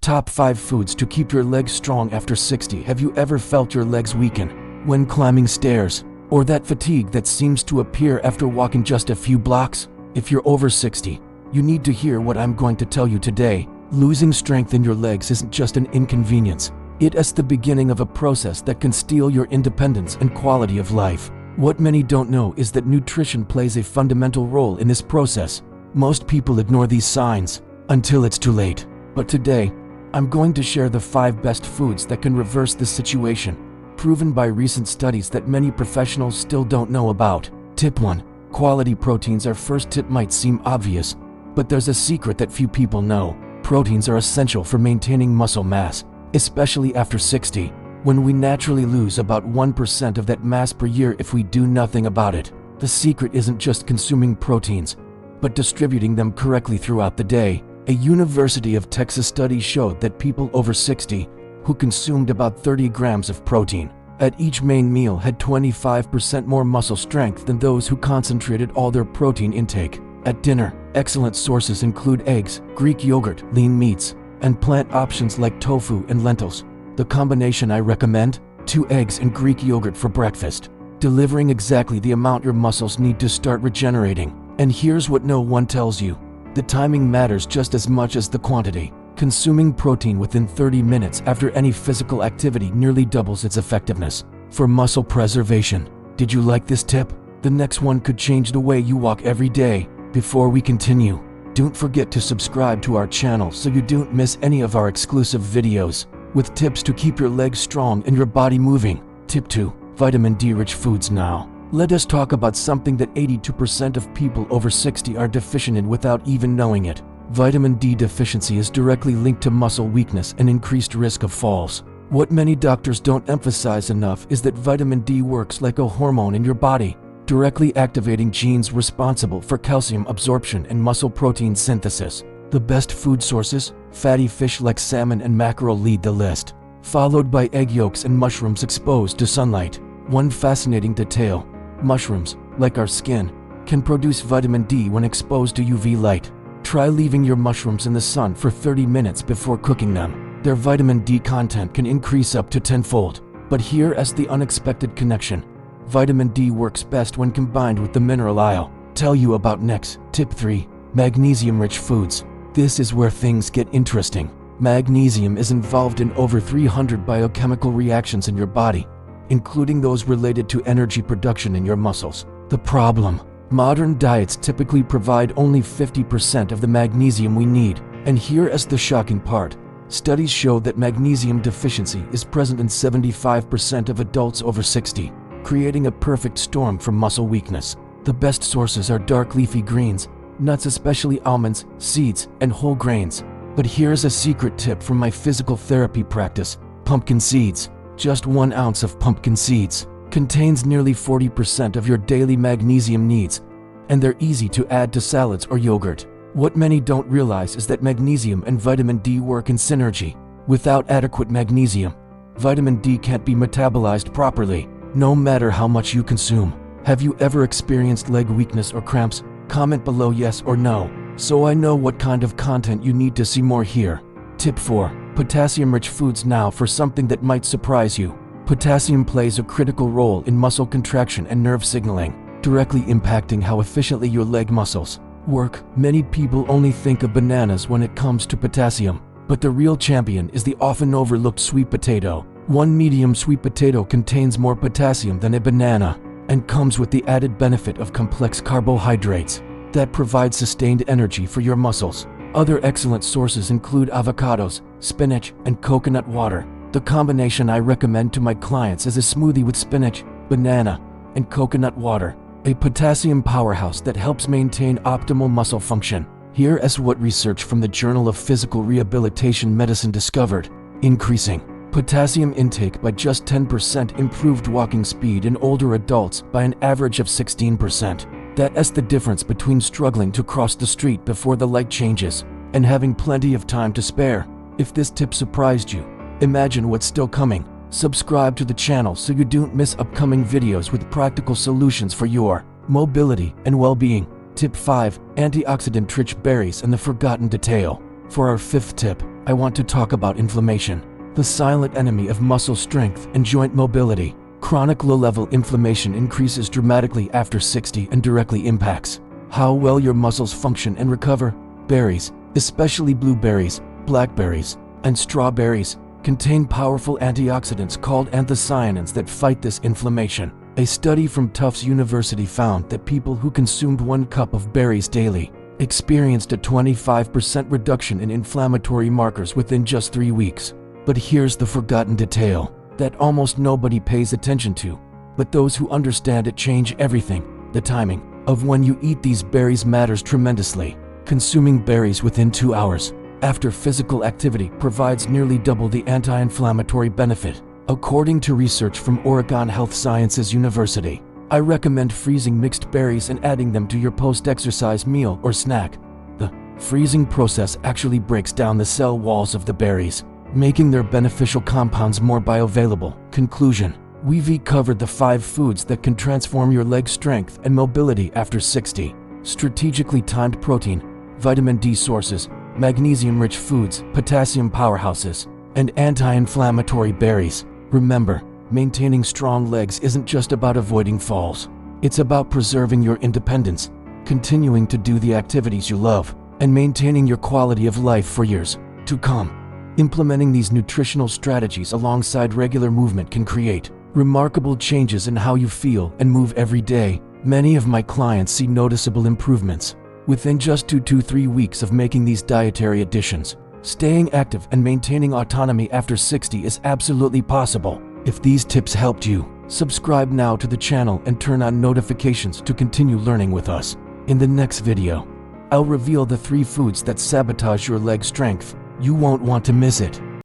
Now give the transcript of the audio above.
Top 5 foods to keep your legs strong after 60. Have you ever felt your legs weaken when climbing stairs, or that fatigue that seems to appear after walking just a few blocks? If you're over 60, you need to hear what I'm going to tell you today. Losing strength in your legs isn't just an inconvenience. It is the beginning of a process that can steal your independence and quality of life. What many don't know is that nutrition plays a fundamental role in this process. Most people ignore these signs until it's too late. But today, I'm going to share the 5 best foods that can reverse this situation, proven by recent studies that many professionals still don't know about. Tip 1. Quality proteins. Our first tip might seem obvious, but there's a secret that few people know. Proteins are essential for maintaining muscle mass, especially after 60, when we naturally lose about 1% of that mass per year if we do nothing about it. The secret isn't just consuming proteins, but distributing them correctly throughout the day. A University of Texas study showed that people over 60 who consumed about 30 grams of protein at each main meal had 25% more muscle strength than those who concentrated all their protein intake at dinner. Excellent sources include eggs, Greek yogurt, lean meats, and plant options like tofu and lentils. The combination I recommend: 2 eggs and Greek yogurt for breakfast, delivering exactly the amount your muscles need to start regenerating. And here's what no one tells you: the timing matters just as much as the quantity. Consuming protein within 30 minutes after any physical activity nearly doubles its effectiveness for muscle preservation. Did you like this tip? The next one could change the way you walk every day. Before we continue, don't forget to subscribe to our channel so you don't miss any of our exclusive videos with tips to keep your legs strong and your body moving. Tip 2. Vitamin D-rich foods. Now, let us talk about something that 82% of people over 60 are deficient in without even knowing it. Vitamin D deficiency is directly linked to muscle weakness and increased risk of falls. What many doctors don't emphasize enough is that vitamin D works like a hormone in your body, directly activating genes responsible for calcium absorption and muscle protein synthesis. The best food sources: fatty fish like salmon and mackerel lead the list, followed by egg yolks and mushrooms exposed to sunlight. One fascinating detail: mushrooms, like our skin, can produce vitamin D when exposed to UV light. Try leaving your mushrooms in the sun for 30 minutes before cooking them. Their vitamin D content can increase up to 10-fold. But here is the unexpected connection: vitamin D works best when combined with the mineral I'll tell you about next. Tip 3. Magnesium-rich foods. This is where things get interesting. Magnesium is involved in over 300 biochemical reactions in your body, including those related to energy production in your muscles. The problem: modern diets typically provide only 50% of the magnesium we need. And here is the shocking part: studies show that magnesium deficiency is present in 75% of adults over 60, creating a perfect storm for muscle weakness. The best sources are dark leafy greens, nuts, especially almonds, seeds, and whole grains. But here's a secret tip from my physical therapy practice: pumpkin seeds. Just 1 ounce of pumpkin seeds contains nearly 40% of your daily magnesium needs, and they're easy to add to salads or yogurt. What many don't realize is that magnesium and vitamin D work in synergy. Without adequate magnesium, vitamin D can't be metabolized properly, no matter how much you consume. Have you ever experienced leg weakness or cramps? Comment below yes or no, so I know what kind of content you need to see more here. Tip 4. Potassium-rich foods. Now for something that might surprise you. Potassium plays a critical role in muscle contraction and nerve signaling, directly impacting how efficiently your leg muscles work. Many people only think of bananas when it comes to potassium, but the real champion is the often overlooked sweet potato. One medium sweet potato contains more potassium than a banana, and comes with the added benefit of complex carbohydrates that provide sustained energy for your muscles. Other excellent sources include avocados, spinach, and coconut water. The combination I recommend to my clients is a smoothie with spinach, banana, and coconut water, a potassium powerhouse that helps maintain optimal muscle function. Here is what research from the Journal of Physical Rehabilitation Medicine discovered: increasing potassium intake by just 10% improved walking speed in older adults by an average of 16%. That is the difference between struggling to cross the street before the light changes and having plenty of time to spare. If this tip surprised you, imagine what's still coming. Subscribe to the channel so you don't miss upcoming videos with practical solutions for your mobility and well-being. Tip 5. Antioxidant-rich berries and the forgotten detail. For our 5th tip, I want to talk about inflammation, the silent enemy of muscle strength and joint mobility. Chronic low-level inflammation increases dramatically after 60 and directly impacts how well your muscles function and recover. Berries, especially blueberries, blackberries, and strawberries, contain powerful antioxidants called anthocyanins that fight this inflammation. A study from Tufts University found that people who consumed 1 cup of berries daily experienced a 25% reduction in inflammatory markers within just 3 weeks. But here's the forgotten detail that almost nobody pays attention to, but those who understand it change everything. The timing of when you eat these berries matters tremendously. Consuming berries within 2 hours after physical activity provides nearly double the anti-inflammatory benefit, according to research from Oregon Health Sciences University. I recommend freezing mixed berries and adding them to your post-exercise meal or snack. The freezing process actually breaks down the cell walls of the berries, making their beneficial compounds more bioavailable. Conclusion: we've covered the 5 foods that can transform your leg strength and mobility after 60. Strategically timed protein, vitamin D sources, magnesium-rich foods, potassium powerhouses, and anti-inflammatory berries. Remember, maintaining strong legs isn't just about avoiding falls. It's about preserving your independence, continuing to do the activities you love, and maintaining your quality of life for years to come. Implementing these nutritional strategies alongside regular movement can create remarkable changes in how you feel and move every day. Many of my clients see noticeable improvements within just 2 to 3 weeks of making these dietary additions. Staying active and maintaining autonomy after 60 is absolutely possible. If these tips helped you, subscribe now to the channel and turn on notifications to continue learning with us. In the next video, I'll reveal the 3 foods that sabotage your leg strength. You won't want to miss it.